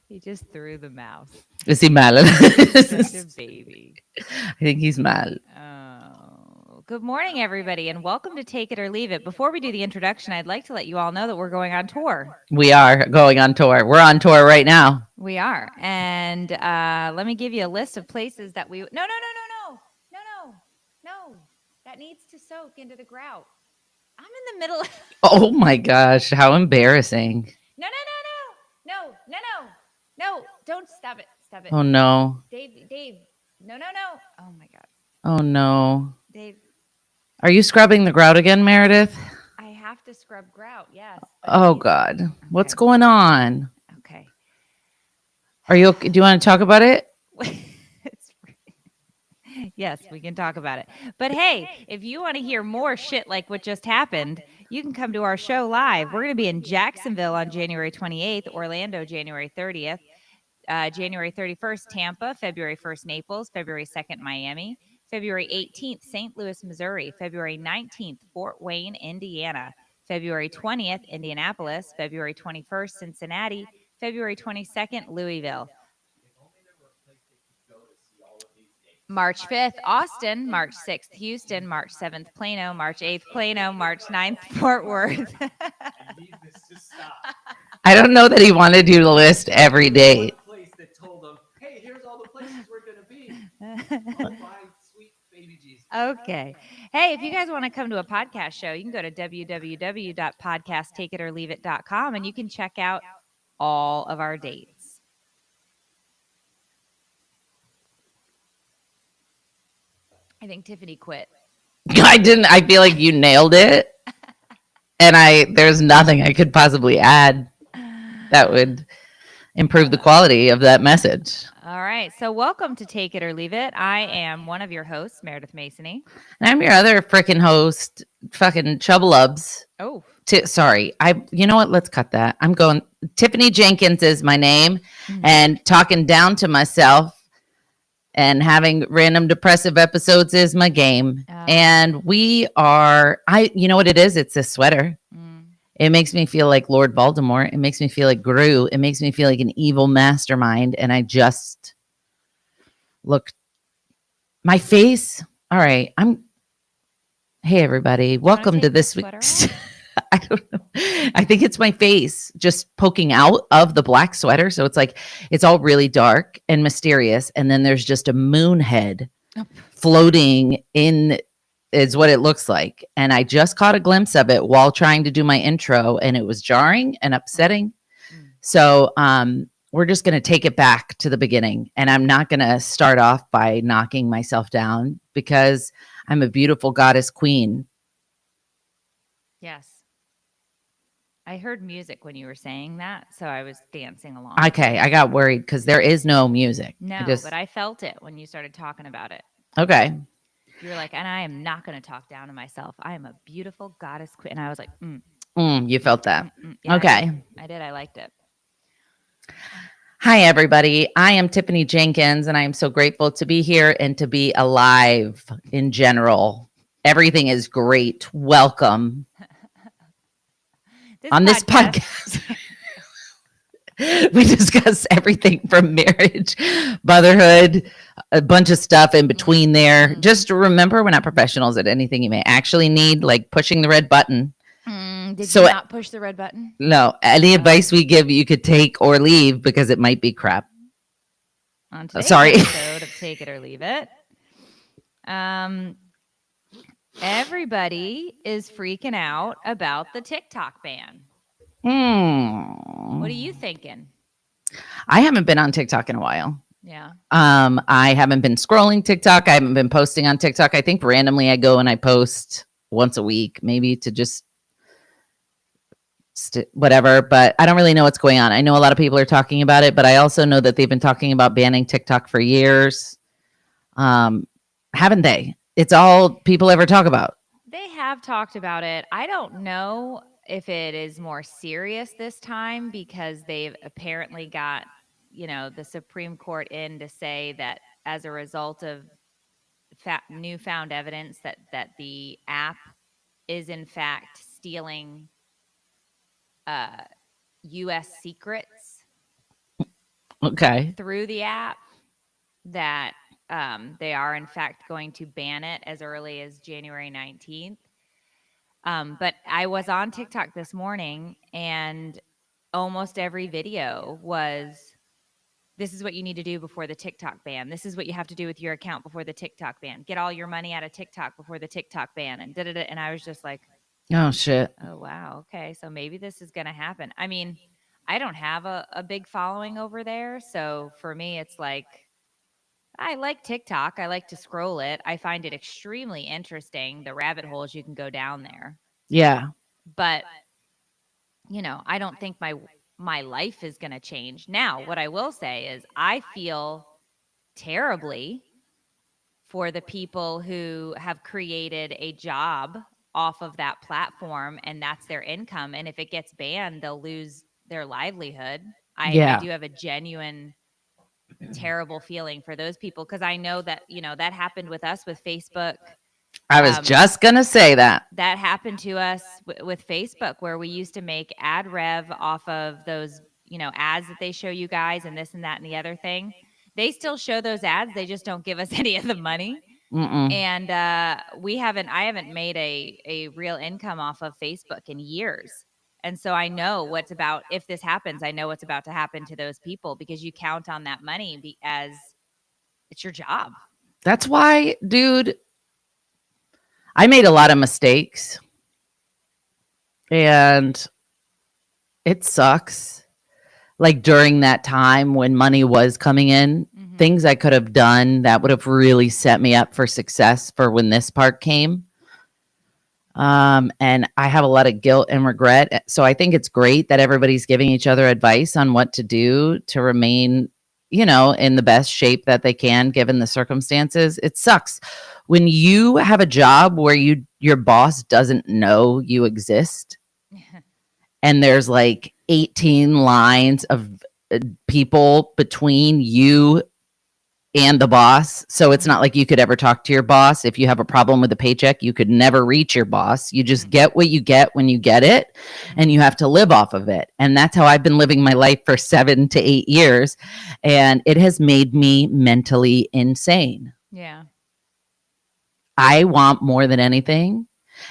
He just threw the mouse. Is he mad at Such a us? baby. I think he's mad. Oh, good morning, everybody, and welcome to Take It or Leave It. Before we do the introduction, I'd like to let you all know that we're going on tour. We are going on tour. We're on tour right now. We are, and let me give you a list of places that we. No. That needs to soak into the grout. I'm in the middle. Oh my gosh, how embarrassing. No. Don't stop it. Stop it. Oh no. Dave. No. Oh my God. Oh no. Dave, Are you scrubbing the grout again, Meredith? I have to scrub grout. Yes. Oh God. What's Okay. going on? Okay. Are you okay? Do you want to talk about it? Yes, we can talk about it. But hey, if you want to hear more shit like what just happened, you can come to our show live. We're going to be in Jacksonville on January 28th, Orlando January 30th, January 31st, Tampa, February 1st, Naples, February 2nd, Miami, February 18th, St. Louis, Missouri, February 19th, Fort Wayne, Indiana, February 20th, Indianapolis, February 21st, Cincinnati, February 22nd, Louisville. March 5th, Austin. March 6th, Houston. March 7th, Plano. March 8th, Plano. March 9th, Fort Worth. I don't know that he wanted you to list every day. Place that told him, hey, here's all the places we're going to be. My sweet baby Jesus. Okay. Hey, if you guys want to come to a podcast show, you can go to www.podcasttakeitorleaveit.com and you can check out all of our dates. I think Tiffany quit. I didn't. I feel like you nailed it. And there's nothing I could possibly add that would improve the quality of that message. All right. So welcome to Take It or Leave It. I am one of your hosts, Meredith Masony. And I'm your other freaking host, fucking Chubbalubs. Oh. Sorry. You know what? Let's cut that. I'm going. Tiffany Jenkins is my name, and talking down to myself and having random depressive episodes is my game. And we are, you know what it is? It's this sweater. It makes me feel like Lord Voldemort. It makes me feel like Gru. It makes me feel like an evil mastermind. And I just look, my face. All right. Hey, everybody. Welcome to this week's. I don't know. I think it's my face just poking out of the black sweater. So it's like, it's all really dark and mysterious. And then there's just a moon head floating in is what it looks like. And I just caught a glimpse of it while trying to do my intro, and it was jarring and upsetting. So we're just going to take it back to the beginning. And I'm not going to start off by knocking myself down because I'm a beautiful goddess queen. Yes. I heard music when you were saying that, so I was dancing along. Okay, I got worried because there is no music. No, but I felt it when you started talking about it. Okay. You were like, and I am not going to talk down to myself. I am a beautiful goddess queen. And I was like, you felt that. Yeah, okay. I did. I liked it. Hi, everybody. I am Tiffany Jenkins, and I am so grateful to be here and to be alive in general. Everything is great. Welcome. On this podcast, we discuss everything from marriage, motherhood, a bunch of stuff in between there. Just remember, we're not professionals at anything you may actually need, like pushing the red button. Did you not push the red button? No. Any advice we give, you could take or leave because it might be crap. On today's episode of Take It or Leave It, everybody is freaking out about the TikTok ban. What are you thinking? I haven't been on TikTok in a while. Yeah. I haven't been scrolling TikTok. I haven't been posting on TikTok. I think randomly I go and I post once a week, maybe to just whatever, but I don't really know what's going on. I know a lot of people are talking about it, but I also know that they've been talking about banning TikTok for years. Haven't they? It's all people ever talk about. They have talked about it. I don't know if it is more serious this time because they've apparently got, the Supreme Court in to say that as a result of newfound evidence that the app is in fact stealing US secrets Okay. through the app that they are in fact going to ban it as early as January 19th. But I was on TikTok this morning and almost every video was, this is what you need to do before the TikTok ban. This is what you have to do with your account before the TikTok ban. Get all your money out of TikTok before the TikTok ban, and da da da. And I was just like, Oh shit. oh wow, okay, so maybe this is going to happen. I mean, I don't have a big following over there, so for me, it's like, I like TikTok. I like to scroll it. I find it extremely interesting, the rabbit holes you can go down there. Yeah. But I don't think my life is going to change. Now, what I will say is I feel terribly for the people who have created a job off of that platform and that's their income, and if it gets banned, they'll lose their livelihood. I Yeah. do have a genuine terrible feeling for those people, because I know that that happened with us with Facebook. I was just gonna say that. That happened to us with Facebook, where we used to make ad rev off of those ads that they show you guys and this and that and the other thing. They still show those ads, they just don't give us any of the money. Mm-mm. And I haven't made a real income off of Facebook in years. And so I know what's about, if this happens, I know what's about to happen to those people, because you count on that money as it's your job. That's why, dude, I made a lot of mistakes. And it sucks. Like during that time when money was coming in, things I could have done that would have really set me up for success for when this part came. And I have a lot of guilt and regret. So I think it's great that everybody's giving each other advice on what to do to remain, in the best shape that they can given the circumstances. It sucks when you have a job where your boss doesn't know you exist and there's like 18 lines of people between you and the boss. So it's not like you could ever talk to your boss. If you have a problem with a paycheck, you could never reach your boss. You just get what you get when you get it, and you have to live off of it. And that's how I've been living my life for 7 to 8 years. And it has made me mentally insane. Yeah. I want more than anything.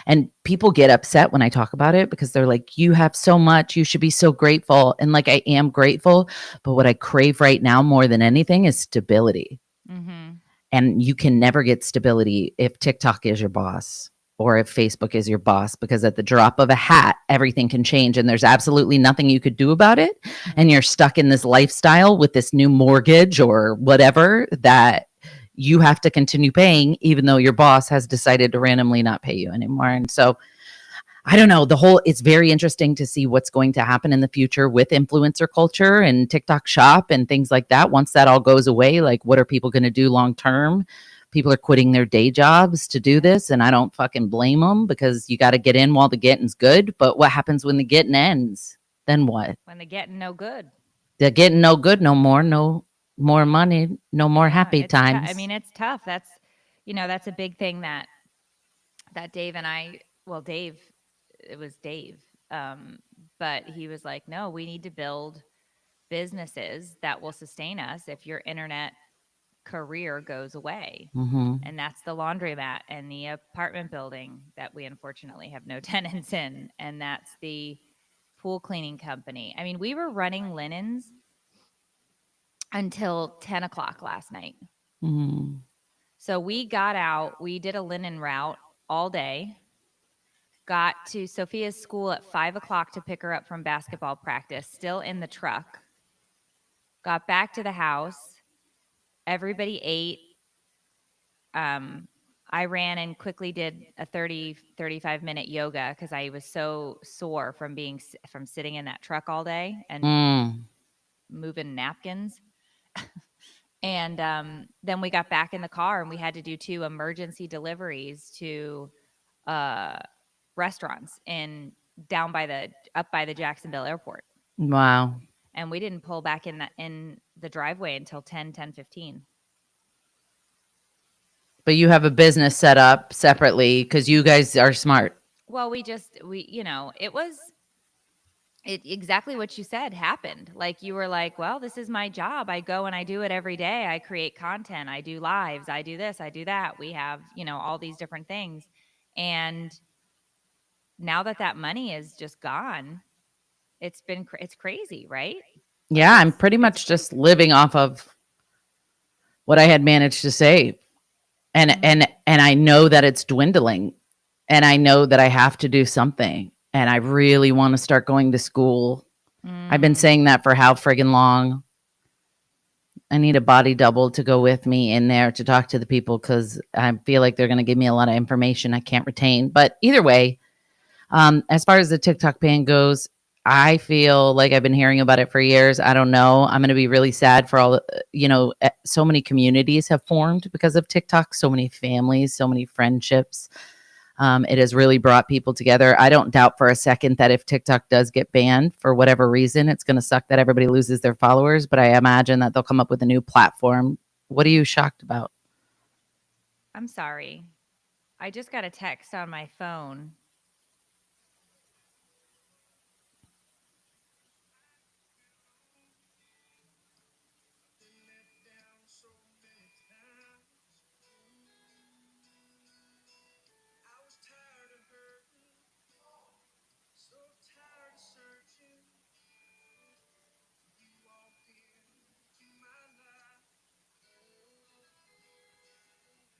And people get upset when I talk about it because they're like, you have so much, you should be so grateful. And like, I am grateful, but what I crave right now more than anything is stability. Mm-hmm. And you can never get stability if TikTok is your boss or if Facebook is your boss, because at the drop of a hat, everything can change and there's absolutely nothing you could do about it. And you're stuck in this lifestyle with this new mortgage or whatever that you have to continue paying, even though your boss has decided to randomly not pay you anymore. And so I don't know, it's very interesting to see what's going to happen in the future with influencer culture and TikTok shop and things like that. Once that all goes away, like what are people going to do long term? People are quitting their day jobs to do this. And I don't fucking blame them, because you got to get in while the getting's good. But what happens when the getting ends? Then what? When the getting no good. They're getting no good no more. No more money, no more happy times. I mean, it's tough. That's a big thing that Dave and I, it was Dave, but he was like, no, we need to build businesses that will sustain us if your internet career goes away. Mm-hmm. And that's the laundromat and the apartment building that we unfortunately have no tenants in, and that's the pool cleaning company. I mean, we were running linens until 10 o'clock last night. Mm-hmm. So we got out, we did a linen route all day, got to Sophia's school at 5 o'clock to pick her up from basketball practice, still in the truck, got back to the house, everybody ate. I ran and quickly did a 35-minute yoga because I was so sore from sitting in that truck all day and moving napkins. And then we got back in the car and we had to do 2 emergency deliveries to restaurants up by the Jacksonville airport. Wow. And we didn't pull back in the driveway until 10:15. But you have a business set up separately because you guys are smart. Well, it was exactly what you said happened. Like you were like, well, this is my job. I go and I do it every day. I create content. I do lives. I do this. I do that. We have, all these different things. And now that that money is just gone, it's crazy, right? Like Yeah, I'm pretty much just living off of what I had managed to save. And Mhm. and I know that it's dwindling. And I know that I have to do something. And I really want to start going to school. I've been Mm. saying that for how friggin' long. I need a body double to go with me in there to talk to the people because I feel like they're going to give me a lot of information I can't retain. But either way, as far as the TikTok ban goes, I feel like I've been hearing about it for years. I don't know. I'm going to be really sad for all, so many communities have formed because of TikTok, so many families, so many friendships. It has really brought people together. I don't doubt for a second that if TikTok does get banned for whatever reason, it's going to suck that everybody loses their followers. But I imagine that they'll come up with a new platform. What are you shocked about? I'm sorry. I just got a text on my phone.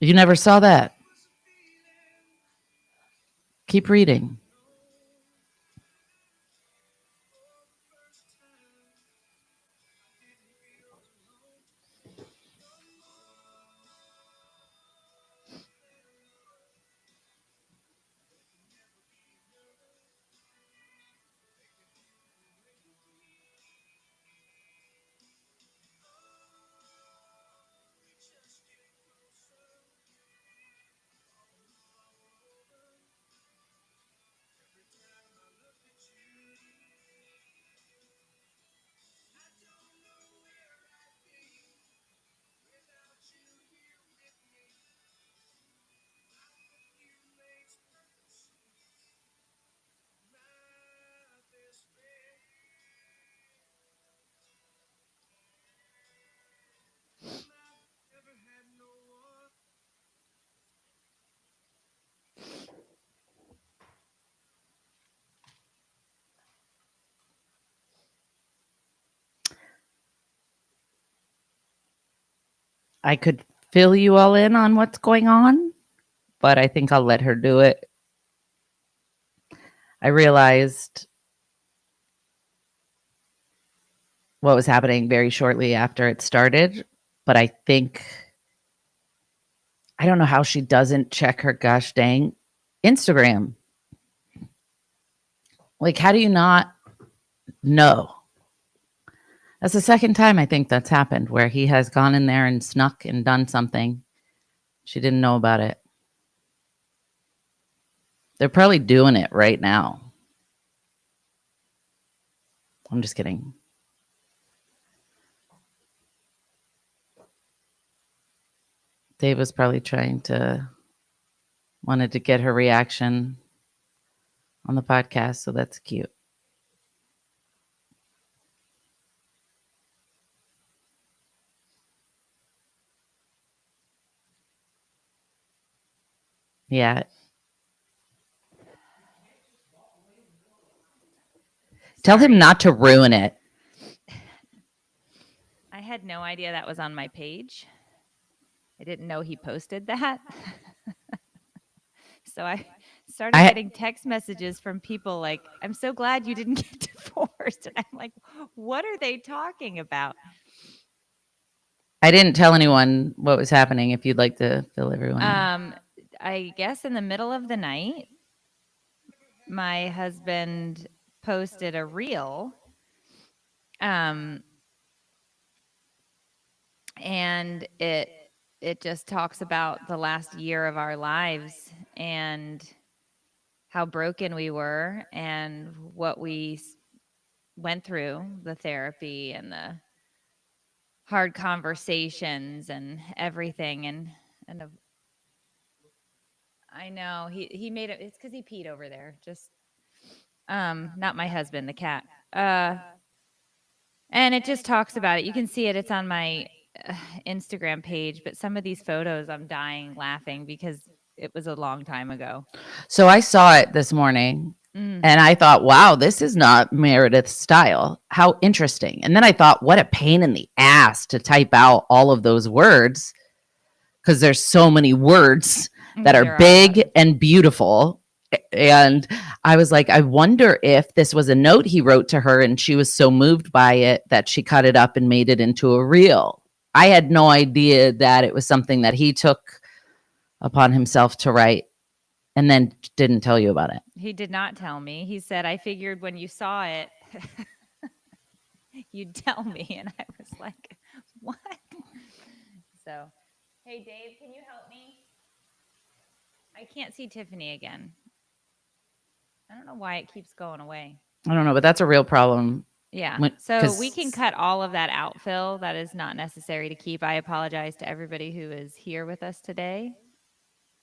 You never saw that. Keep reading. I could fill you all in on what's going on, but I think I'll let her do it. I realized what was happening very shortly after it started, but I think I don't know how she doesn't check her gosh dang Instagram. Like, how do you not know? That's the second time I think that's happened where he has gone in there and snuck and done something. She didn't know about it. They're probably doing it right now. I'm just kidding. Dave was probably wanted to get her reaction on the podcast, so that's cute. Yeah. Tell him Sorry. not to ruin it. I had no idea that was on my page. I didn't know he posted that. So I started I getting text messages from people like, I'm so glad you didn't get divorced. And I'm like, what are they talking about? I didn't tell anyone what was happening. If you'd like to fill everyone in. I guess in the middle of the night, my husband posted a reel. And it just talks about the last year of our lives and how broken we were and what we went through, the therapy and the hard conversations and everything. And I know he made it. It's because he peed over there. Just Not my husband, the cat. And it just talks about it. You can see it. It's on my Instagram page. But some of these photos, I'm dying laughing because it was a long time ago. So I saw it this morning and I thought, wow, this is not Meredith's style. How interesting. And then I thought, what a pain in the ass to type out all of those words because there's so many words that are big and beautiful. And I was like, I wonder if this was a note he wrote to her and she was so moved by it that she cut it up and made it into a reel. I had no idea that it was something that he took upon himself to write and then didn't tell you about it. He did not tell me. He said, I figured when you saw it, you'd tell me. And I was like, what? So, hey, Dave, can you help me? I can't see Tiffany again. I don't know why it keeps going away. I don't know, but that's a real problem. Yeah. So we can cut all of that out, Phil. That is not necessary to keep. I apologize to everybody who is here with us today.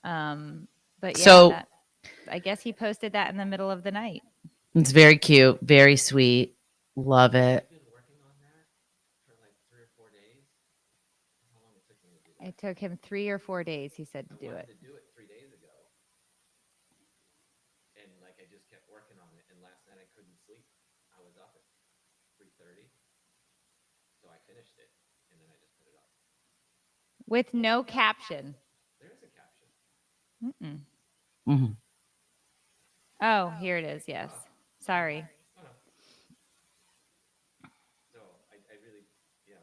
But yeah, so I guess he posted that in the middle of the night. It's very cute, very sweet. Love it. Been working on that for like 3 or 4 days. How long it took me to do that? It took him 3 or 4 days, he said, to do it. I wanted to do it 3 days ago. And like I just kept working on it. And last night I couldn't sleep. I was up at 3:30. So I finished it. And then I just put it up. With no caption. There is a caption. Mhm. Oh, here it is. Yes. Sorry. Oh, no. So I really, yeah,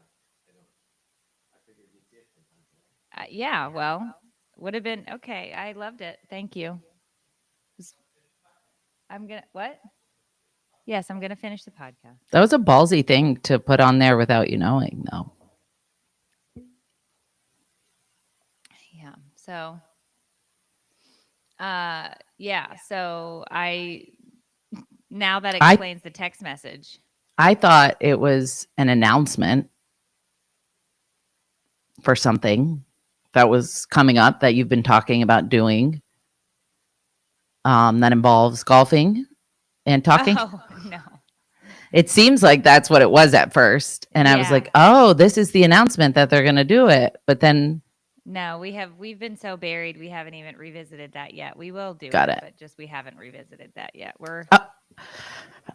I don't. I figured you'd see it from time to time. Yeah, well, would have been okay. I loved it. Thank you. I'm going to, what? Yes, I'm going to finish the podcast. That was a ballsy thing to put on there without you knowing, though. Yeah. So, yeah. So now that explains the text message. I thought it was an announcement for something that was coming up that you've been talking about doing that involves golfing and talking. Oh, no. It seems like that's what it was at first. And I was Yeah. like, oh, this is the announcement that they're going to do it. But then No, we've been so buried we haven't even revisited that yet. We will do Got it. but just we haven't revisited that yet. We're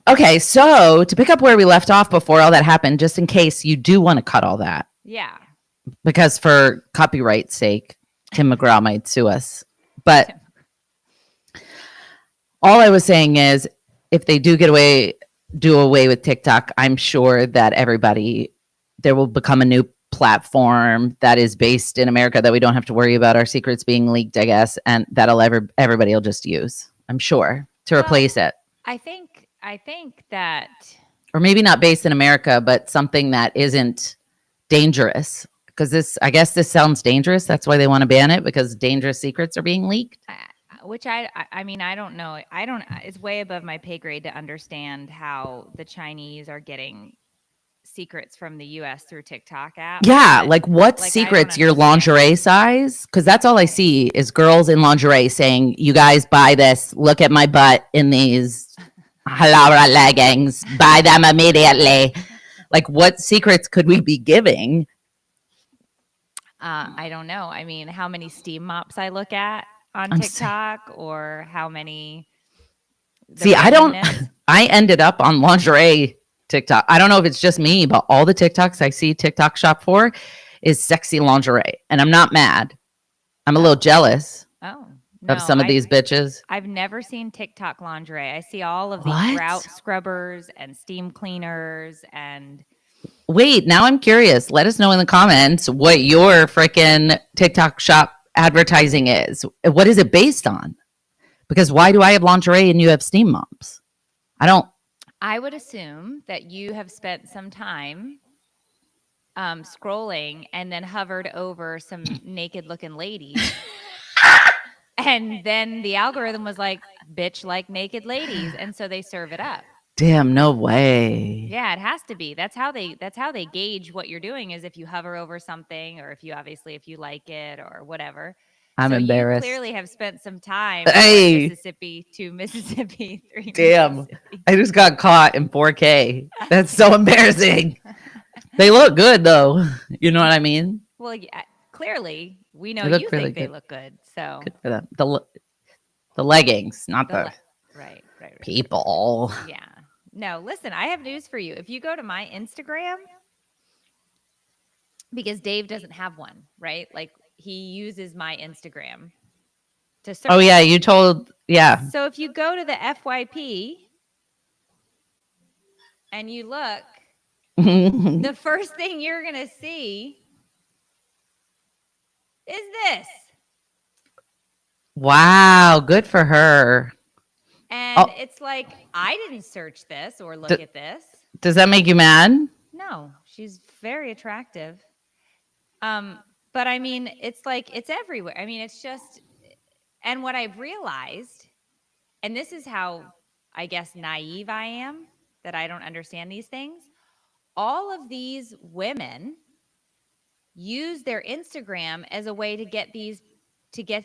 okay, so to pick up where we left off before all that happened, just in case you do want to cut all that, yeah. because for copyright's sake, Tim McGraw might sue us. But all I was saying is if they do do away with TikTok, I'm sure that there will become a new platform that is based in America that we don't have to worry about our secrets being leaked, I guess, and that'll everybody will just use, I'm sure, to replace it. I think that Or maybe not based in America, but something that isn't dangerous. Because I guess this sounds dangerous. That's why they want to ban it, because dangerous secrets are being leaked. which I mean, I don't know. It's way above my pay grade to understand how the Chinese are getting secrets from the US through TikTok app. Yeah, But, like what like, I secrets? don't Your understand. lingerie size? Because that's all I see is girls in lingerie saying, "You guys buy this. Look at my butt in these halabra leggings. Buy them immediately." Like, what secrets could we be giving? I don't know. I mean, how many steam mops I look at on I'm TikTok or how many. See, I ended up on lingerie TikTok. I don't know if it's just me, but all the TikToks I see TikTok shop for is sexy lingerie. And I'm not mad. I'm a little jealous Oh, of some of these bitches. I've never seen TikTok lingerie. I see all of the What? grout scrubbers and steam cleaners and Wait, now I'm curious. Let us know in the comments what your freaking TikTok shop advertising is. What is it based on? Because why do I have lingerie and you have steam mops? I would assume that you have spent some time scrolling and then hovered over some naked looking ladies. And then the algorithm was like, bitch like naked ladies. And so they serve it up. Damn, no way. Yeah, it has to be. That's how they gauge what you're doing is if you hover over something or if you like it or whatever. I'm so embarrassed. You clearly have spent some time from Hey. Mississippi to Mississippi 3. Damn. Mississippi. I just got caught in 4K. That's so embarrassing. They look good though. You know what I mean? Well, yeah, clearly we know They look you really think they good. look good. So Good for them. The leggings, not the the le- right. people. Yeah. No, listen, I have news for you. If you go to my Instagram, because Dave doesn't have one, right? Like he uses my Instagram to search. Oh yeah, you told yeah. So if you go to the FYP and you look, the first thing you're going to see is this. Wow, good for her. And it's like, I didn't search this or look at this. Does that make you mad? No, she's very attractive. But I mean, it's like, it's everywhere. I mean, it's just, and what I've realized, and this is how I guess naive I am, that I don't understand these things. All of these women use their Instagram as a way to get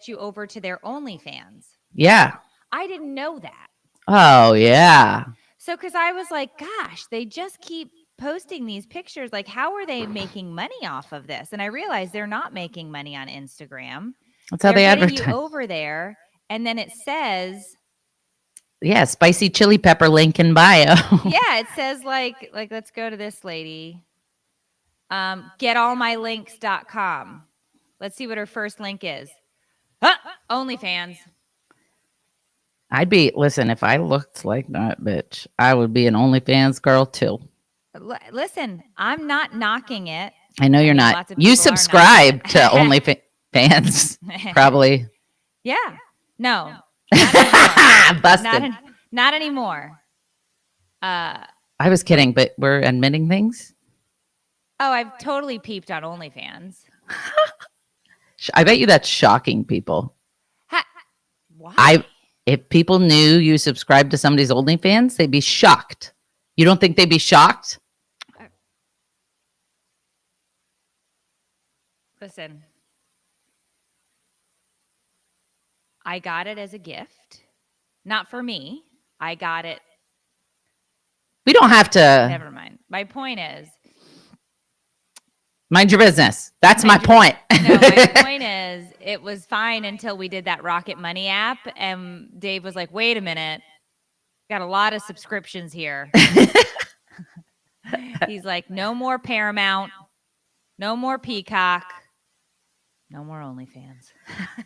you over to their OnlyFans. Yeah. I didn't know that. Oh yeah. So, because I was like, gosh, they just keep posting these pictures. Like, how are they making money off of this? And I realized they're not making money on Instagram. That's how they getting advertise. you over there, and then it says, yeah, spicy chili pepper link in bio. yeah, it says like let's go to this lady. Getallmylinks.com. Let's see what her first link is. OnlyFans. Listen, if I looked like that bitch, I would be an OnlyFans girl too. Listen, I'm not knocking it. I know you're lots not. of You people are subscribe to knocking OnlyFans, probably. Yeah. No. Not Busted. not anymore. I was kidding, but we're admitting things. Oh, I've totally peeped on OnlyFans. I bet you that's shocking people. Why? If people knew you subscribed to somebody's OnlyFans, they'd be shocked. You don't think they'd be shocked? Listen, I got it as a gift. Not for me. I got it. We don't have to. Never mind. My point is. Mind your business. That's my point. No, my point is it was fine until we did that Rocket Money app. And Dave was like, wait a minute. Got a lot of subscriptions here. He's like, no more Paramount. No more Peacock. No more OnlyFans.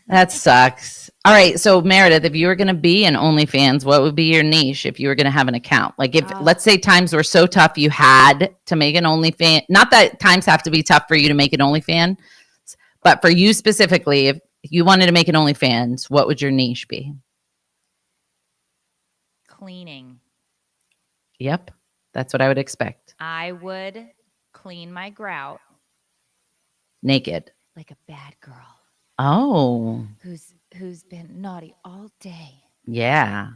That sucks. All right. So, Meredith, if you were going to be in OnlyFans, what would be your niche if you were going to have an account? Like, if let's say times were so tough you had to make an OnlyFans, not that times have to be tough for you to make an OnlyFans, but for you specifically, if you wanted to make an OnlyFans, what would your niche be? Cleaning. Yep. That's what I would expect. I would clean my grout. Naked. Like a bad girl. Oh. Who's been naughty all day. Yeah.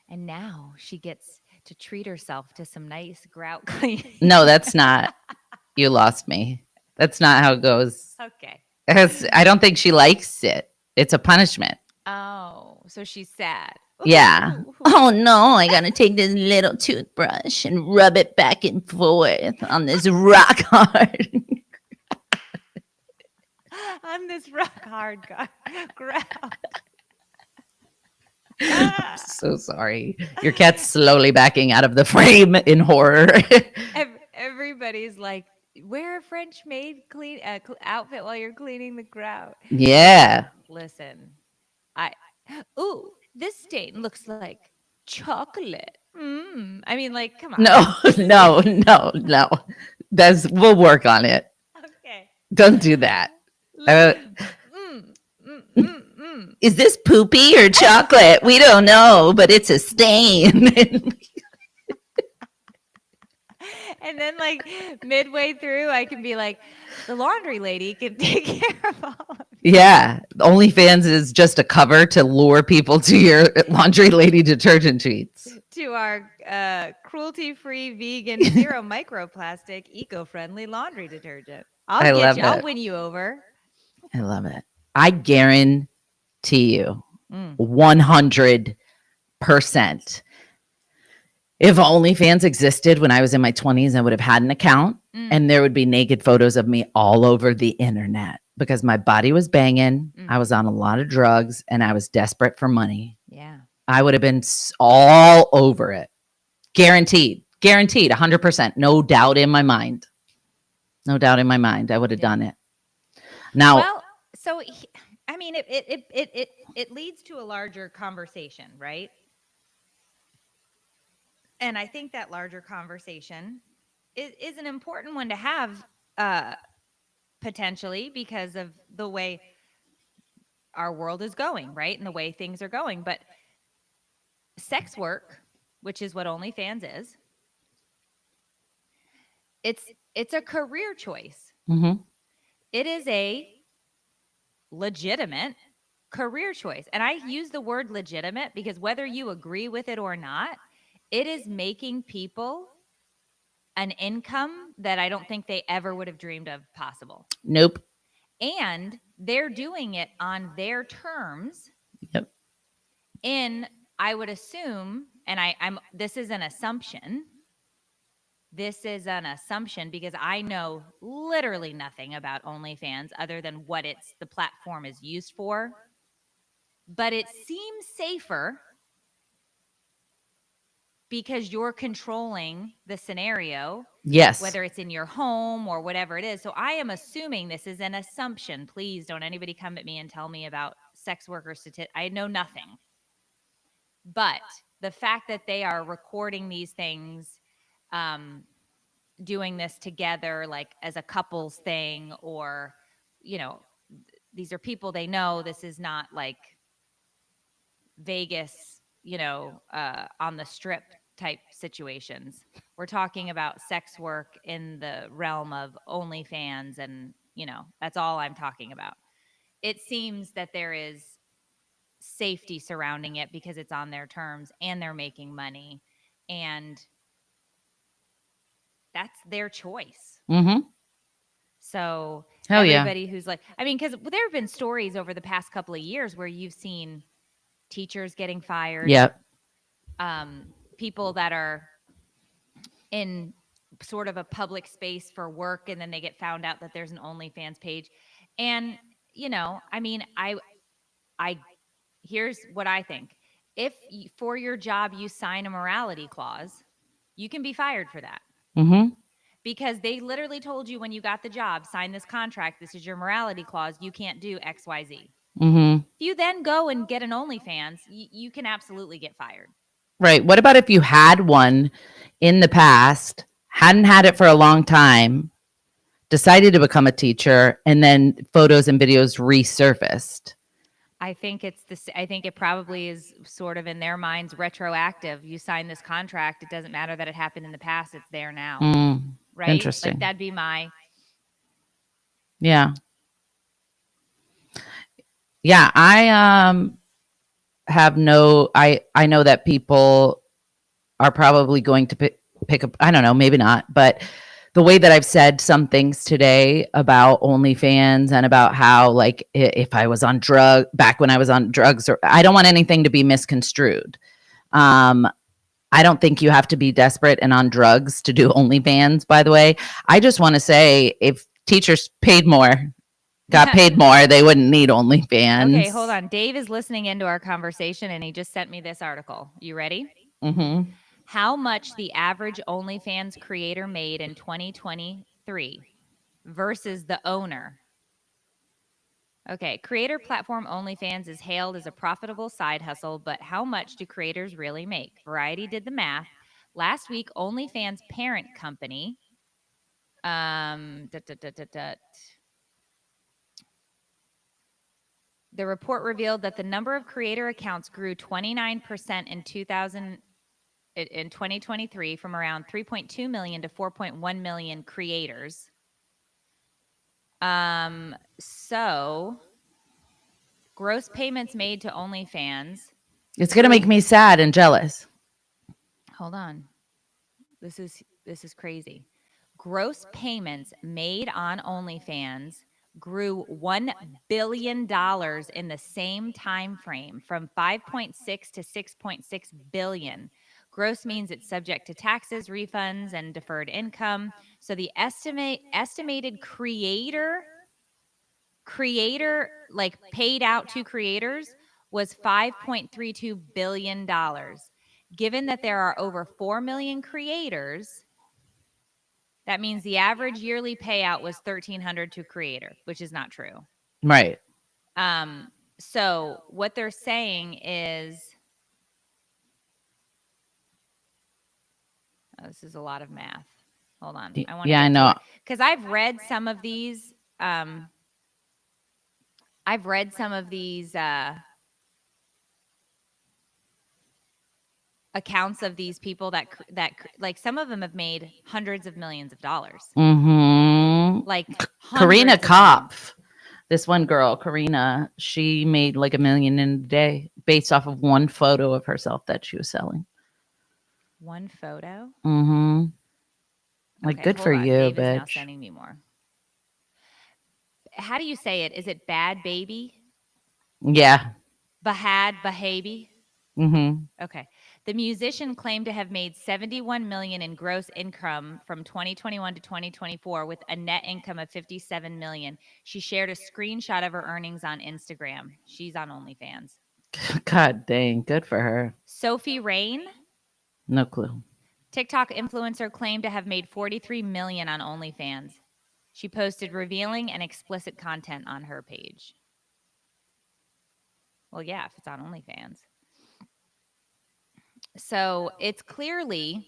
And now she gets to treat herself to some nice grout cleaning. No, that's not. You lost me. That's not how it goes. Okay. I don't think she likes it. It's a punishment. Oh, so she's sad. Yeah. Oh no, I gotta take this little toothbrush and rub it back and forth on this rock hard. On this rock hard ground. I'm so sorry. Your cat's slowly backing out of the frame in horror. Everybody's like, wear a French maid outfit while you're cleaning the grout. Yeah. Listen, this stain looks like chocolate. I mean, like, come on. No. We'll work on it. Okay. Don't do that. Is this poopy or chocolate? We don't know, but it's a stain. And then, like, midway through, I can be like, the laundry lady can take care of all of it. Yeah. OnlyFans is just a cover to lure people to your laundry lady detergent sheets. To our cruelty-free, vegan, zero microplastic, eco-friendly laundry detergent. I'll win you over. I love it. I guarantee to you. Mm. 100%. If OnlyFans existed when I was in my 20s, I would have had an account and there would be naked photos of me all over the internet because my body was banging. I was on a lot of drugs and I was desperate for money. Yeah. I would have been all over it. Guaranteed. Guaranteed. 100%. No doubt in my mind. No doubt in my mind. I would have done it. Now, Well, so I mean, it leads to a larger conversation, right? And I think that larger conversation is an important one to have, potentially, because of the way our world is going, right? And the way things are going. But sex work, which is what OnlyFans is, it's a career choice. mhm. It is a legitimate career choice. And I use the word legitimate because whether you agree with it or not, it is making people an income that I don't think they ever would have dreamed of possible. Nope. And they're doing it on their terms. Yep. In, I would assume, and I'm this is an assumption. This is an assumption because I know literally nothing about OnlyFans other than what the platform is used for. But it seems safer because you're controlling the scenario. Yes. Whether it's in your home or whatever it is. So I am assuming this is an assumption. Please don't anybody come at me and tell me about sex worker statistics. I know nothing. But the fact that they are recording these things, doing this together, like as a couples thing, or, these are people they know. This is not like Vegas, on the strip type situations. We're talking about sex work in the realm of OnlyFans, and that's all I'm talking about. It seems that there is safety surrounding it because it's on their terms and they're making money, and that's their choice. Mm-hmm. So Hell yeah. everybody who's like, I mean, because there have been stories over the past couple of years where you've seen teachers getting fired. Yep. People that are in sort of a public space for work and then they get found out that there's an OnlyFans page. And, I mean, I here's what I think. If for your job you sign a morality clause, you can be fired for that. Mm-hmm. Because they literally told you when you got the job, sign this contract, this is your morality clause, you can't do XYZ. Mm-hmm. If you then go and get an OnlyFans, you can absolutely get fired. Right. What about if you had one in the past, hadn't had it for a long time, decided to become a teacher, and then photos and videos resurfaced? I think I think it probably is sort of in their minds retroactive. You sign this contract, it doesn't matter that it happened in the past, it's there now. Right? Interesting. Like that'd be my. Yeah. Yeah. I have I know that people are probably going to pick up, I don't know, maybe not, but the way that I've said some things today about OnlyFans and about how, like, if I was on back when I was on drugs, or I don't want anything to be misconstrued. I don't think you have to be desperate and on drugs to do OnlyFans, by the way. I just want to say if teachers got paid more, they wouldn't need OnlyFans. Okay, hold on. Dave is listening into our conversation and he just sent me this article. You ready? Mm-hmm. How much the average OnlyFans creator made in 2023 versus the owner. Okay, creator platform OnlyFans is hailed as a profitable side hustle, but how much do creators really make? Variety did the math. Last week, OnlyFans parent company, the report revealed that the number of creator accounts grew 29% in 2023 from around 3.2 million to 4.1 million creators. So gross payments made to OnlyFans. It's going to make me sad and jealous. Hold on. This is crazy. Gross payments made on OnlyFans grew $1 billion in the same time frame from 5.6 to 6.6 billion. Gross means it's subject to taxes, refunds, and deferred income. So the estimated creator like paid out to creators was $5.32 billion. Given that there are over 4 million creators, that means the average yearly payout was $1,300 to creator, which is not true. Right. So what they're saying is, oh, this is a lot of math. Hold on. I want to Yeah, I know. Because I've read some of these. Accounts of these people that like some of them have made hundreds of millions of dollars. Mm-hmm. Like Karina hundreds of Kopf, this one girl, Karina, she made like $1 million in a day based off of one photo of herself that she was selling. One photo. Mm-hmm. Like, Okay, good hold for on. you, Dave is now bitch. sending me more. How do you say it? Is it bad baby? Yeah. Bahad Bahabi? Mm-hmm. Okay. The musician claimed to have made $71 million in gross income from 2021 to 2024 with a net income of $57 million. She shared a screenshot of her earnings on Instagram. She's on OnlyFans. God dang, good for her. Sophie Rain, No clue. TikTok influencer, claimed to have made $43 million on OnlyFans. She posted revealing and explicit content on her page. Well, yeah, if it's on OnlyFans. So it's clearly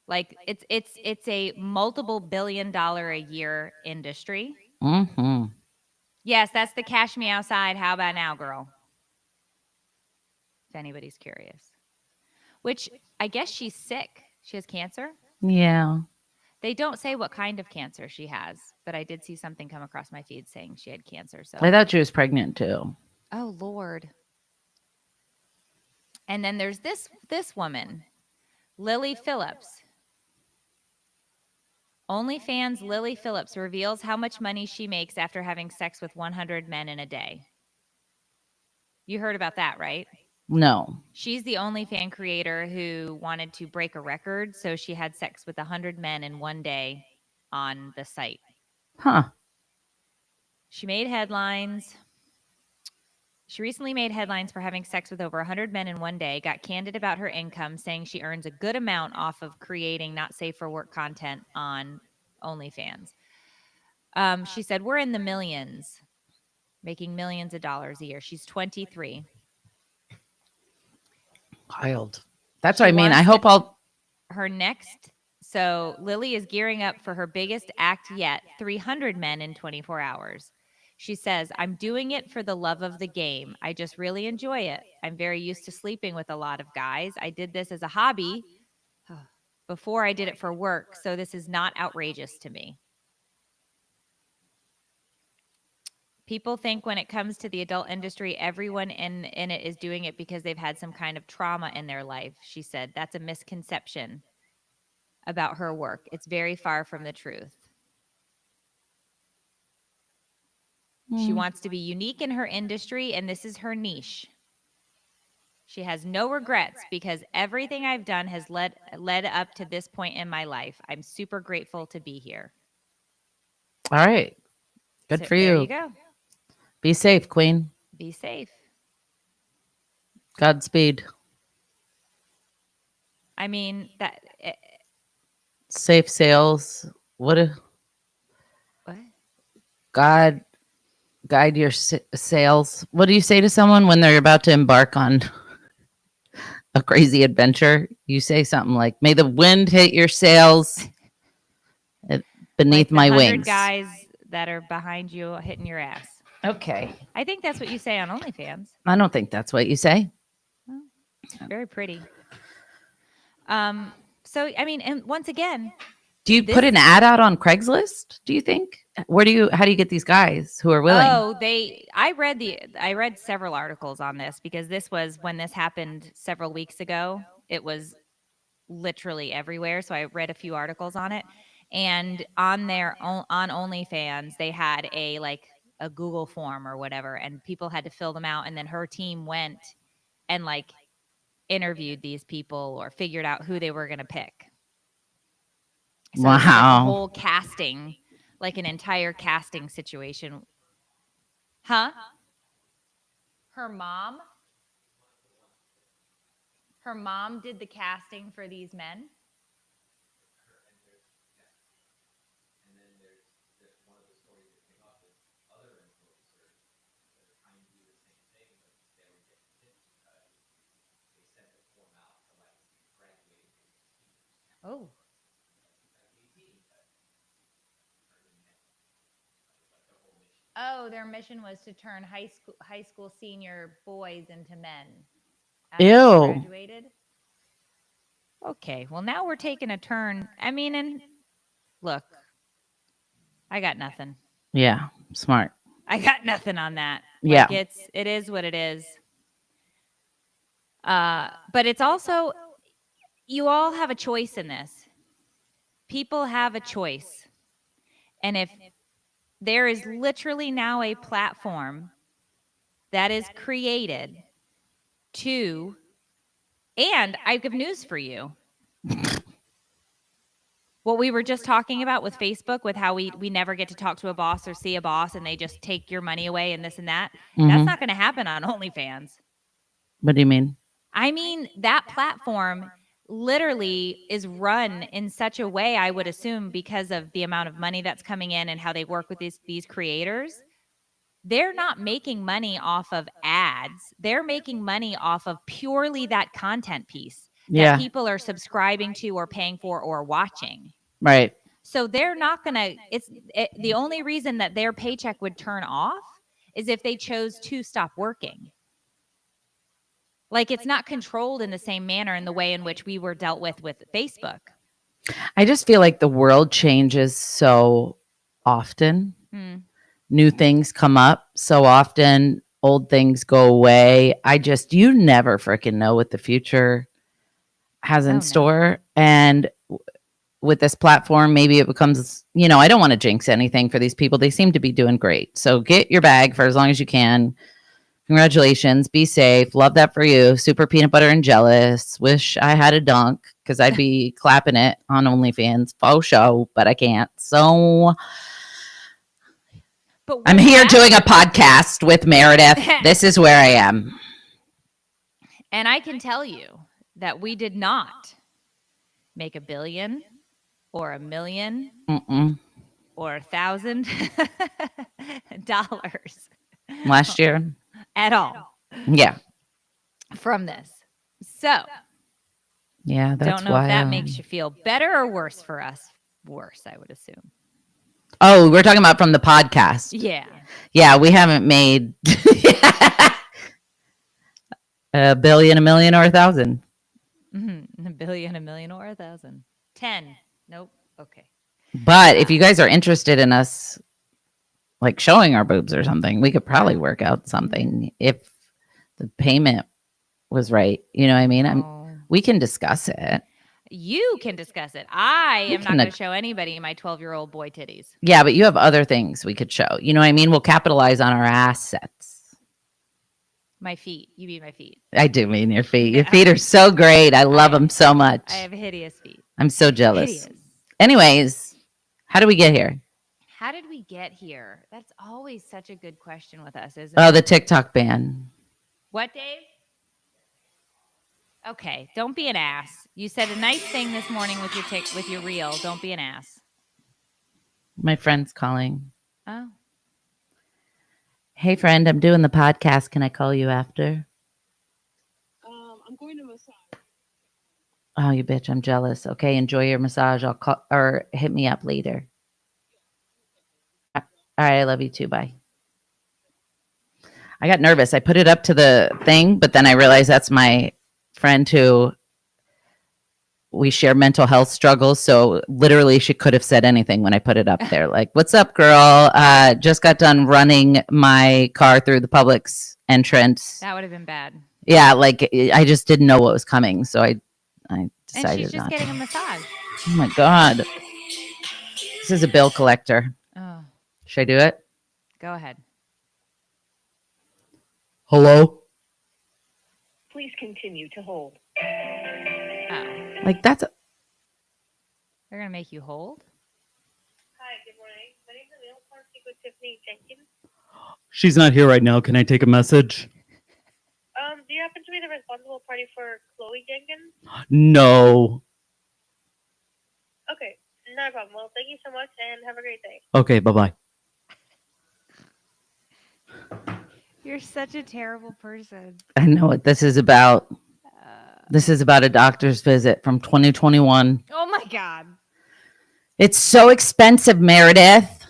like it's a multiple $billion a year industry. Mm-hmm. Yes, that's the Cash Me Outside. How about now, girl? If anybody's curious. Which I guess she's sick. She has cancer. Yeah. They don't say what kind of cancer she has, but I did see something come across my feed saying she had cancer. So I thought she was pregnant too. oh Lord. And then there's this woman, Lily Phillips. OnlyFans Lily Phillips reveals how much money she makes after having sex with 100 men in a day. You heard about that, right? No. She's the OnlyFans creator who wanted to break a record, so she had sex with 100 men in one day on the site. Huh. She made headlines. She recently made headlines for having sex with over 100 men in one day, got candid about her income, saying she earns a good amount off of creating not safe for work content on OnlyFans. She said, we're in the millions, making millions of dollars a year. She's 23. Wild. That's what I mean. I hope her next. So Lily is gearing up for her biggest act yet, 300 men in 24 hours. She says, I'm doing it for the love of the game. I just really enjoy it. I'm very used to sleeping with a lot of guys. I did this as a hobby before I did it for work, so this is not outrageous to me. People think when it comes to the adult industry, everyone in it is doing it because they've had some kind of trauma in their life, she said. That's a misconception about her work. It's very far from the truth. She wants to be unique in her industry, and this is her niche. She has no regrets because everything I've done has led up to this point in my life. I'm super grateful to be here. All right. Good for you. There you go. Be safe, Queen. Be safe. Godspeed. I mean, that safe sales. What? God guide your sales. What do you say to someone when they're about to embark on a crazy adventure? You say something like, "May the wind hit your sails beneath like my wings." Guys that are behind you hitting your ass. Okay. I think that's what you say on OnlyFans. I don't think that's what you say. Well, very pretty. So I mean, and once again, do you put an ad out on Craigslist? Do you think? How do you get these guys who are willing? Oh, I read several articles on this because this was when this happened several weeks ago. It was literally everywhere. So I read a few articles on it. And on on OnlyFans, they had a Google form or whatever, and people had to fill them out. And then her team went and interviewed these people or figured out who they were going to pick. So it was like a Wow. whole casting, like an entire casting situation. Huh? Her mom did the casting for these men. And then there's one of the stories that came up is other influencers that are trying to do the same thing, but they were getting tipped because they sent the form out to graduating seniors. Oh. Oh, their mission was to turn high school senior boys into men. After they Ew. graduated. Okay, well now we're taking a turn. I mean, and look, I got nothing. Yeah, smart. I got nothing on that. Yeah. It is what it is. But it's also, you all have a choice in this. People have a choice. And if there is literally now a platform that is created to, and I have news for you. What we were just talking about with Facebook, with how we never get to talk to a boss or see a boss and they just take your money away and this and that. That's not going to happen on OnlyFans. What do you mean? I mean, that platform literally is run in such a way, I would assume, because of the amount of money that's coming in and how they work with these creators. They're not making money off of ads. They're making money off of purely that content piece that people are subscribing to or paying for or watching. Right. So they're not going to, the only reason that their paycheck would turn off is if they chose to stop working. Like, it's not controlled in the same manner in the way in which we were dealt with Facebook. I just feel like the world changes so often. New things come up so often. Old things go away. You never freaking know what the future has in store. And with this platform, maybe it becomes, I don't want to jinx anything for these people. They seem to be doing great. So get your bag for as long as you can. Congratulations. Be safe. Love that for you. Super peanut butter and jealous. Wish I had a dunk because I'd be clapping it on OnlyFans. Faux show, but I can't. So I'm here doing a podcast with Meredith. This is where I am. And I can tell you that we did not make $1 billion or $1 million or $1,000 last year at all. Yeah. From this. So yeah, that's don't know if that makes you feel better or worse for us. Worse, I would assume. Oh, we're talking about from the podcast. Yeah. Yeah, we haven't made $1 billion, $1 million, or $1,000. $1 billion, $1 million, or 1,000. 10. Nope. Okay. But if you guys are interested in us showing our boobs or something, we could probably work out something if the payment was right. You know what I mean? We can discuss it. You can discuss it. I am not going to show anybody my 12-year-old boy titties. Yeah, but you have other things we could show. You know what I mean? We'll capitalize on our assets. My feet. You mean my feet. I do mean your feet. Your feet are so great. I love them so much. I have hideous feet. I'm so jealous. Hideous. Anyways, how did we get here? How did we get here? That's always such a good question with us, isn't it? Oh, the TikTok ban. What, Dave? Okay, don't be an ass. You said a nice thing this morning with your reel. Don't be an ass. My friend's calling. Oh. Hey, friend, I'm doing the podcast. Can I call you after? I'm going to massage. Oh, you bitch. I'm jealous. Okay, enjoy your massage. I'll call or hit me up later. All right, I love you too. Bye. I got nervous. I put it up to the thing, but then I realized that's my friend who we share mental health struggles. So literally she could have said anything when I put it up there. Like, what's up, girl? Just got done running my car through the Publix entrance. That would have been bad. Yeah, I just didn't know what was coming. So I decided and she's just not getting to. a massage. Oh my God. This is a bill collector. Oh, Should I do it? go ahead. Hello? Please continue to hold. Oh, Like that's they're gonna make you hold. Hi, good morning. My name is Emil. Can I speak with Tiffany Jenkins? She's not here right now. Can I take a message? Do you happen to be the responsible party for Chloe Jenkins? No. Okay, not a problem. Well, thank you so much and have a great day. Okay, bye-bye. You're such a terrible person. I know what this is about. This is about a doctor's visit from 2021. Oh my God. It's so expensive, Meredith,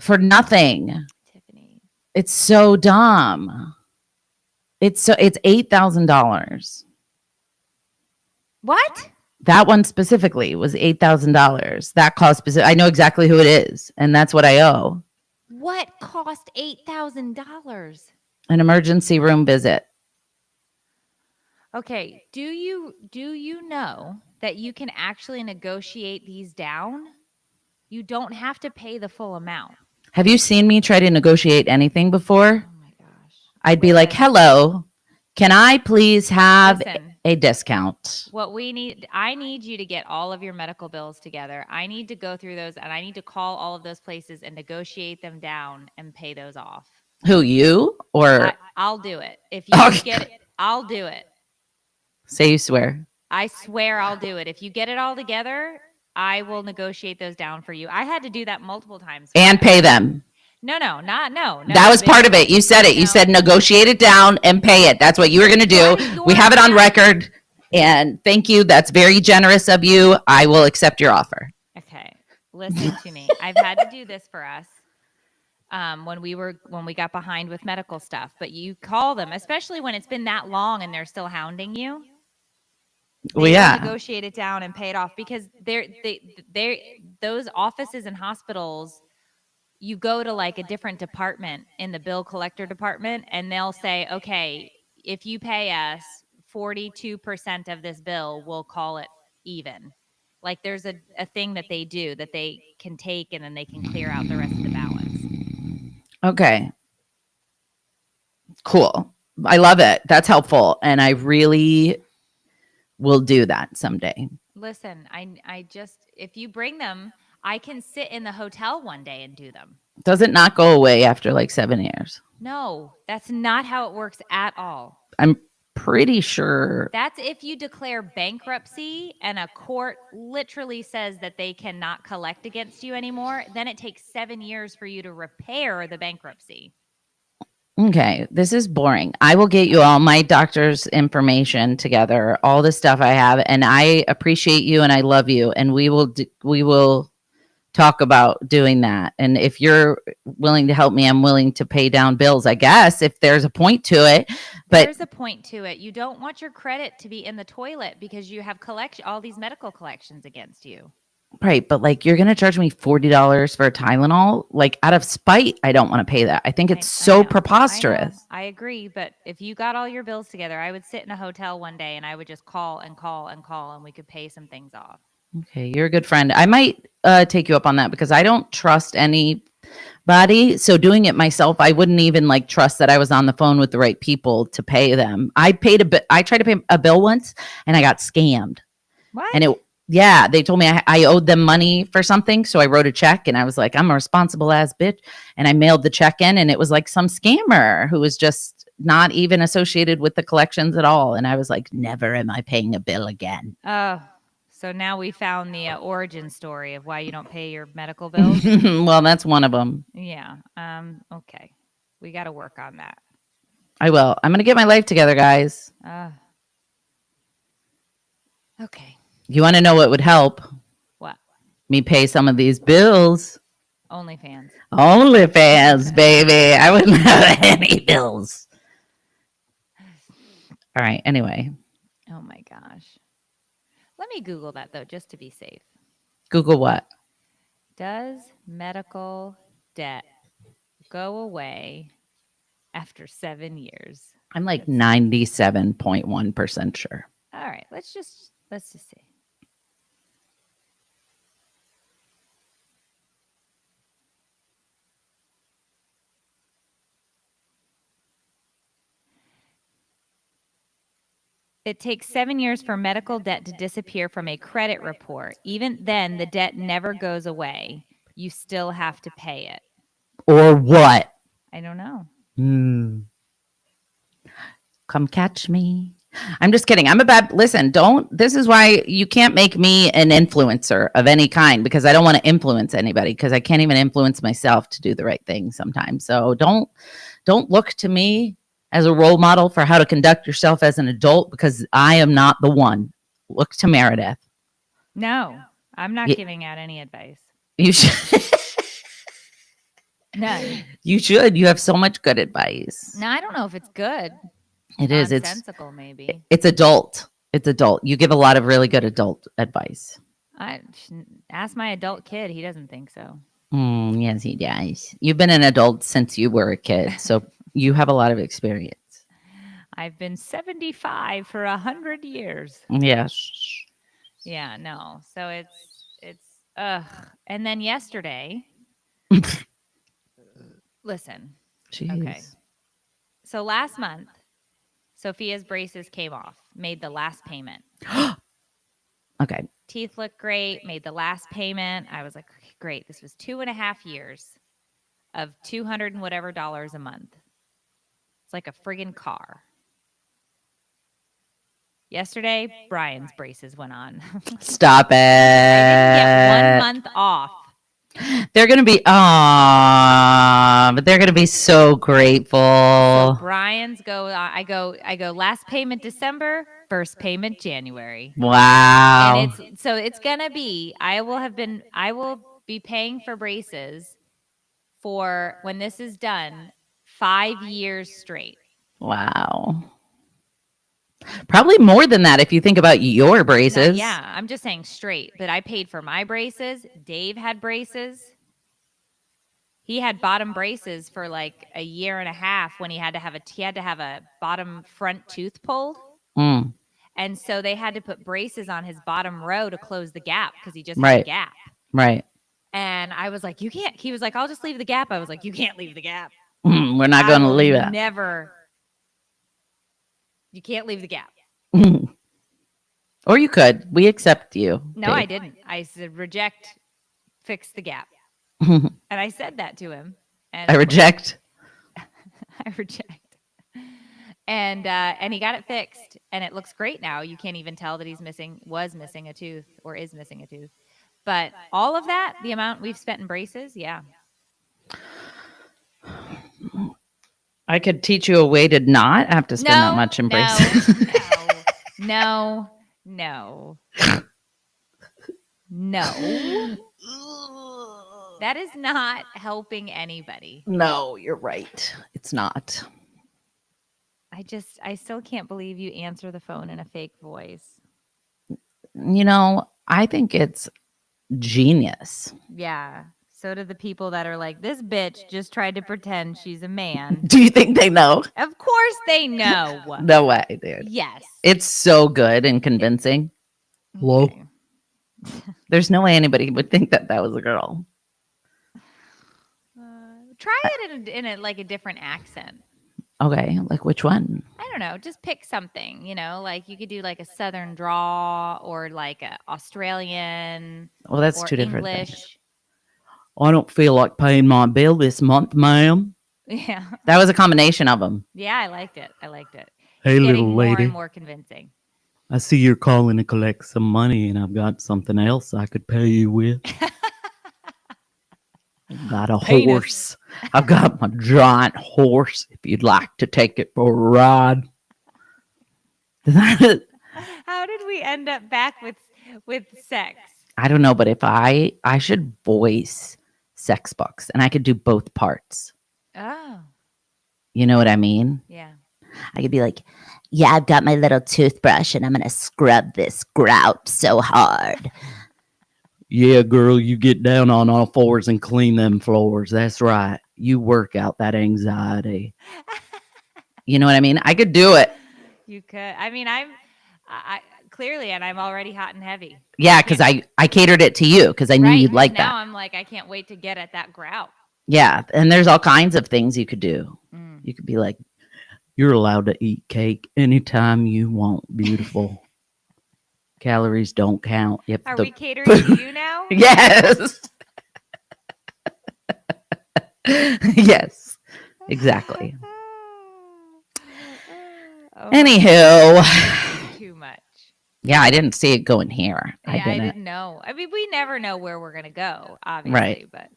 for nothing. Tiffany. It's so dumb. It's $8,000. What? That one specifically was $8,000. That cost specific. I know exactly who it is, and that's what I owe. What cost $8,000? An emergency room visit. Okay, do you know that you can actually negotiate these down? You don't have to pay the full amount. Have you seen me try to negotiate anything before? Oh my gosh. I'd be like, Listen. hello, can I please have Listen, a discount? what we need, I need you to get all of your medical bills together. I need to go through those and I need to call all of those places and negotiate them down and pay those off. Who, you? Or I'll do it. If you Okay. get it, I'll do it. say you swear. I swear I'll do it. If you get it all together, I will negotiate those down for you. I had to do that multiple times. And pay them. No. That was part of it. You said it. You No. said negotiate it down and pay it. That's what you were going to do. We have it on record. And thank you. That's very generous of you. I will accept your offer. Okay, listen to me. I've had to do this for us when we got behind with medical stuff. But you call them, especially when it's been that long and they're still hounding you. Well, They will yeah. negotiate it down and pay it off because those offices and hospitals. You go to like a different department in the bill collector department, and they'll say, okay, if you pay us 42% of this bill, we'll call it even. Like there's a thing that they do that they can take and then they can clear out the rest of the balance. Okay. Cool. I love it. That's helpful. And I really will do that someday. Listen, I just, if you bring them, I can sit in the hotel one day and do them. Does it not go away after like 7 years? No, that's not how it works at all. I'm pretty sure. That's if you declare bankruptcy and a court literally says that they cannot collect against you anymore, then it takes 7 years for you to repair the bankruptcy. Okay, this is boring. I will get you all my doctor's information together, all the stuff I have, and I appreciate you and I love you, and we will talk about doing that. And if you're willing to help me, I'm willing to pay down bills, I guess, if there's a point to it. But there's a point to it. You don't want your credit to be in the toilet because you have all these medical collections against you. right, but like you're gonna charge me $40 for a Tylenol, like out of spite. I don't want to pay that. I think it's I so know, preposterous. I agree, but if you got all your bills together, I would sit in a hotel one day and I would just call and we could pay some things off. Okay, you're a good friend. I might take you up on that because I don't trust anybody. So doing it myself, I wouldn't even like trust that I was on the phone with the right people to pay them. I tried to pay a bill once and I got scammed. What? And they told me I owed them money for something. So I wrote a check and I was like, I'm a responsible ass bitch. And I mailed the check in and it was like some scammer who was just not even associated with the collections at all. And I was like, never am I paying a bill again. Oh, so now we found the origin story of why you don't pay your medical bills. Well, that's one of them. Yeah. Okay. We got to work on that. I will. I'm going to get my life together, guys. Okay. You want to know what would help? What? Me pay some of these bills. OnlyFans. OnlyFans, baby. I wouldn't have any bills. All right. Anyway, Oh my gosh. Let me Google that though, just to be safe. Google what? Does medical debt go away after 7 years? I'm like 97.1% sure. All right. Let's just see. It takes 7 years for medical debt to disappear from a credit report. Even then, the debt never goes away. You still have to pay it. Or what? I don't know. Come catch me. I'm just kidding. Listen, this is why you can't make me an influencer of any kind, because I don't want to influence anybody, because I can't even influence myself to do the right thing sometimes. So don't look to me as a role model for how to conduct yourself as an adult, because I am not the one. Look to Meredith. No, I'm not giving out any advice. You should. None. You should. You have so much good advice. No, I don't know if it's good. It is. It's nonsensical, maybe. It's adult. It's adult. You give a lot of really good adult advice. I ask my adult kid. He doesn't think so. Yes, he does. You've been an adult since you were a kid, so you have a lot of experience. I've been 75 for 100 years. Yes. Yeah, no. So it's And then yesterday, listen. Jeez. Okay. So last month, Sophia's braces came off, made the last payment. Okay. Teeth look great, made the last payment. I was like, okay, great. This was 2.5 years of $200 and whatever a month. It's like a friggin' car. Yesterday, Brian's braces went on. Stop it. I didn't get 1 month off. They're gonna be but they're gonna be so grateful. So Brian's I go last payment December, first payment January. Wow. And it's gonna be I will be paying for braces for, when this is done, 5 years straight. Wow. Probably more than that if you think about your braces. Yeah, I'm just saying straight. But I paid for my braces. Dave had braces. He had bottom braces for like a year and a half when he had to have a bottom front tooth pulled. And so they had to put braces on his bottom row to close the gap because he just had a gap. Right. And I was like, you can't. He was like, I'll just leave the gap. I was like, you can't leave the gap. We're not going to leave it. Never. You can't leave the gap. Or you could. We accept you. No, Dave. I didn't. I said, reject, fix the gap. And I said that to him. And I reject. I reject. And he got it fixed, and it looks great now. You can't even tell that was missing a tooth or is missing a tooth. But all of that, the amount we've spent in braces, yeah. I could teach you a way to not have to spend that much in braces. No. That is not helping anybody. No, you're right. It's not. I still can't believe you answer the phone in a fake voice. You know, I think it's genius. Yeah. So do the people that are like, this bitch just tried to pretend she's a man. Do you think they know? Of course they know. No way, dude. Yes. It's so good and convincing. Hello? Okay. There's no way anybody would think that was a girl. Try it in a different accent. Okay, like which one? I don't know. Just pick something, like you could do like a Southern drawl or like a Australian. Well, that's or two different English. things. I don't feel like paying my bill this month, ma'am. Yeah. That was a combination of them. Yeah, I liked it. Hey, Getting little more lady. and more convincing. I see you're calling to collect some money, and I've got something else I could pay you with. I've got a Penis. horse. I've got my giant horse. If you'd like to take it for a ride. How did we end up back with sex? I don't know, but if I should voice sex books, and I could do both parts. Oh, You know what I mean? yeah. I could be like, yeah, I've got my little toothbrush, and I'm gonna scrub this grout so hard. Yeah, girl, you get down on all fours and clean them floors. That's right. You work out that anxiety. You know what I mean? I could do it. You could. I mean, I clearly, and I'm already hot and heavy. Yeah, because I catered it to you because I knew you'd like now that. I'm like, I can't wait to get at that grout. Yeah, and there's all kinds of things you could do. Mm. You could be like, You're allowed to eat cake anytime you want. Beautiful. Calories don't count. Yep. Are we catering to you now? Yes. Yes. Exactly. Oh my Anywho. God, too much. Yeah, I didn't see it going here. Yeah, I didn't know. I mean, we never know where we're gonna go, obviously, Right.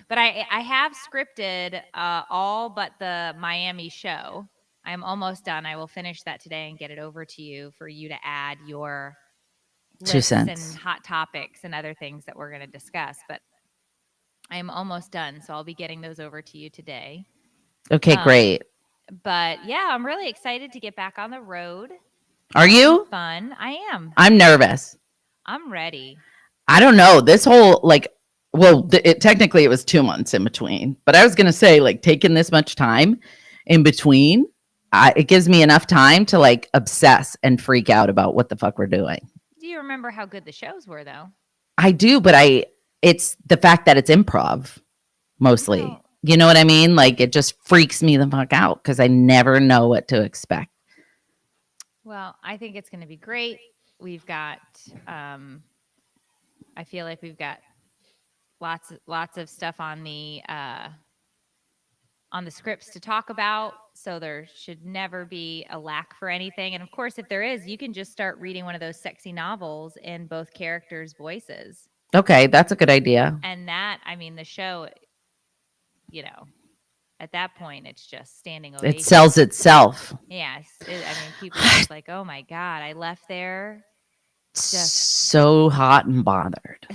but I have scripted all but the Miami show. I'm almost done. I will finish that today and get it over to you for you to add your 2 lists and cents. hot topics and other things that we're going to discuss. But I'm almost done, so I'll be getting those over to you today. Okay, great. But yeah, I'm really excited to get back on the road. Are you? Fun. I am. I'm nervous. I'm ready. I don't know. This whole technically it was 2 months in between, but I was gonna say like taking this much time in between, it gives me enough time to like obsess and freak out about what the fuck we're doing. Do you remember how good the shows were, though? I do, but it's the fact that it's improv mostly. Well, You know what I mean? Like it just freaks me the fuck out because I never know what to expect. well, I think it's going to be great. We've got, I feel like we've got lots of stuff on the scripts to talk about, so there should never be a lack for anything. And of course, if there is, you can just start reading one of those sexy novels in both characters' voices. Okay, that's a good idea. And that, I mean, the show, you know, at that point, it's just standing ovation. It sells itself. Yes. I mean, people are just like, oh my God, I left there. So hot and bothered.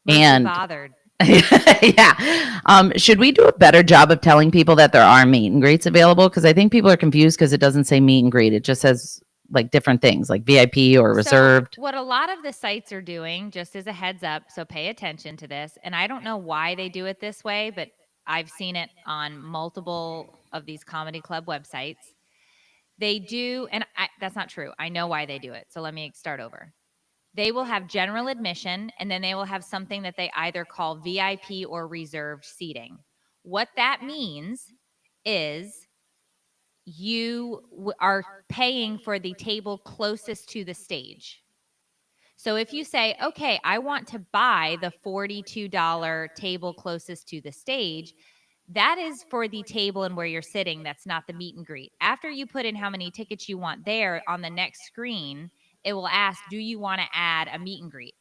Mostly And bothered. yeah. Should we do a better job of telling people that there are meet and greets available? Because I think people are confused because it doesn't say meet and greet. It just says like different things like VIP or reserved. So what a lot of the sites are doing, just as a heads up, so pay attention to this. And I don't know why they do it this way, but I've seen it on multiple of these comedy club websites. They do, and that's not true. I know why they do it. So let me start over. They will have general admission, and then they will have something that they either call VIP or reserved seating. What that means is you are paying for the table closest to the stage. So if you say, okay, I want to buy the $42 table closest to the stage, that is for the table and where you're sitting. That's not the meet and greet. After you put in how many tickets you want there, on the next screen, it will ask, do you want to add a meet and greet?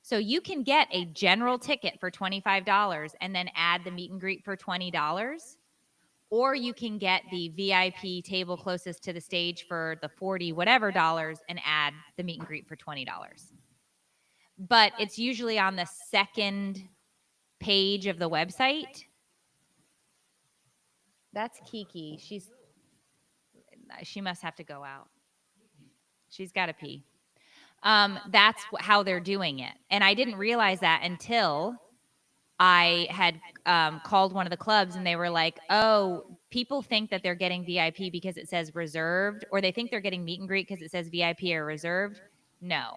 So you can get a general ticket for $25 and then add the meet and greet for $20. Or you can get the VIP table closest to the stage for the 40 whatever dollars and add the meet and greet for $20. But it's usually on the second page of the website. That's Kiki. She must have to go out. She's got to pee. That's how they're doing it. And I didn't realize that until I had called one of the clubs, and they were like, oh, people think that they're getting VIP because it says reserved, or they think they're getting meet and greet because it says VIP or reserved. No.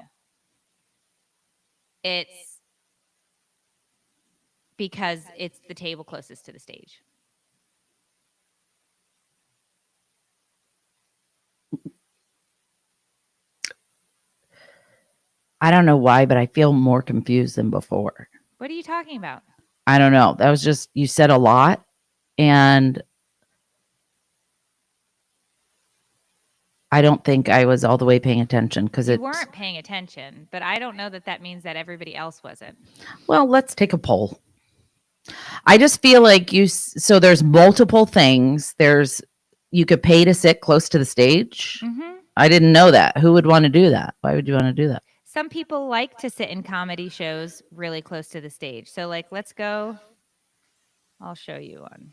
It's because it's the table closest to the stage. I don't know why, but I feel more confused than before. What are you talking about? I don't know. That was just, you said a lot, and I don't think I was all the way paying attention because You weren't paying attention, but I don't know that that means that everybody else wasn't. Well, let's take a poll. I just feel like so there's multiple things. You could pay to sit close to the stage. Mm-hmm. I didn't know that. Who would want to do that? Why would you want to do that? Some people like to sit in comedy shows really close to the stage. So, like, let's go. I'll show you one.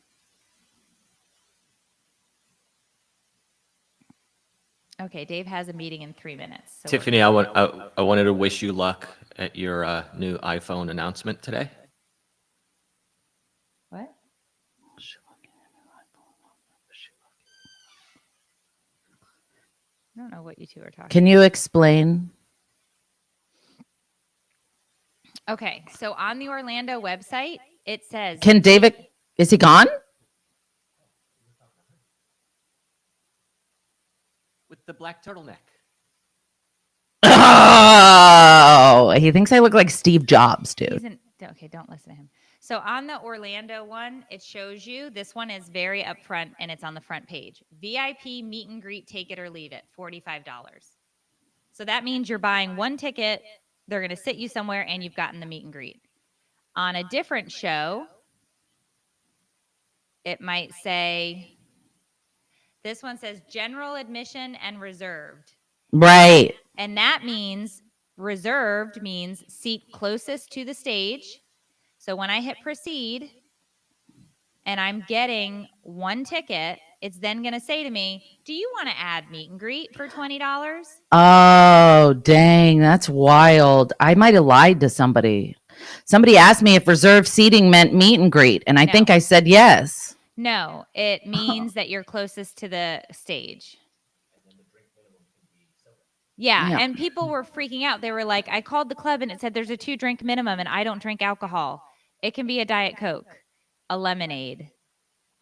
Okay, Dave has a meeting in 3 minutes. So Tiffany, I wanted to wish you luck at your new iPhone announcement today. What? I don't know what you two are talking Can you explain? Okay, so on the Orlando website, it says Can David, is he gone? the black turtleneck. Oh, he thinks I look like Steve Jobs, dude. Okay, don't listen to him. So on the Orlando one, it shows you, this one is very upfront and it's on the front page. VIP meet and greet, take it or leave it, $45. So that means you're buying one ticket, they're going to sit you somewhere, and you've gotten the meet and greet. On a different show, it might say, this one says general admission and reserved. Right. And that means reserved means seat closest to the stage. So when I hit proceed and I'm getting one ticket, it's then going to say to me, do you want to add meet and greet for $20? Oh, dang. That's wild. I might have lied to somebody. Somebody asked me if reserved seating meant meet and greet, and I No. think I said yes. No, it means that you're closest to the stage. Yeah, and people were freaking out. They were like, I called the club and it said there's a 2-drink minimum and I don't drink alcohol. It can be a Diet Coke, a lemonade,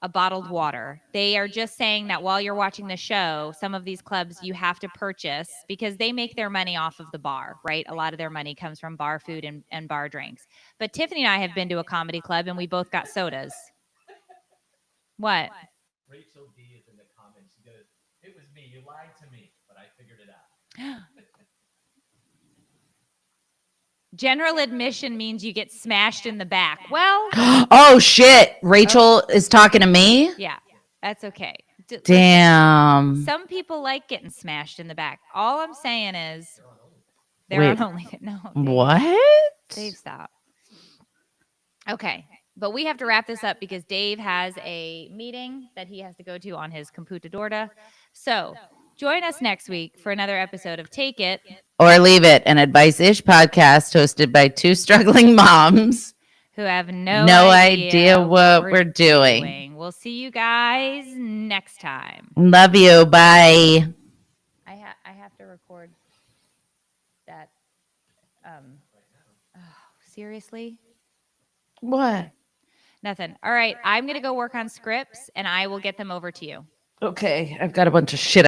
a bottled water. They are just saying that while you're watching the show, some of these clubs you have to purchase because they make their money off of the bar, right? A lot of their money comes from bar food and bar drinks. But Tiffany and I have been to a comedy club and we both got sodas. What? Rachel D is in the comments. She goes, "It was me. You lied to me, but I figured it out." General admission means you get smashed in the back. Well, Oh, shit. Rachel is talking to me? yeah, that's okay. Damn. Some people like getting smashed in the back. All I'm saying is they're Wait. on OnlyFans. No, What? Dave, stop. Okay, but we have to wrap this up because Dave has a meeting that he has to go to on his computadora. So join us next week for another episode of Take It Or Leave It, an advice-ish podcast hosted by two struggling moms. who have no idea what we're doing. We'll see you guys next time. Love you. Bye. I have to record that. Seriously? What? Nothing. All right. I'm going to go work on scripts and I will get them over to you. Okay. I've got a bunch of shit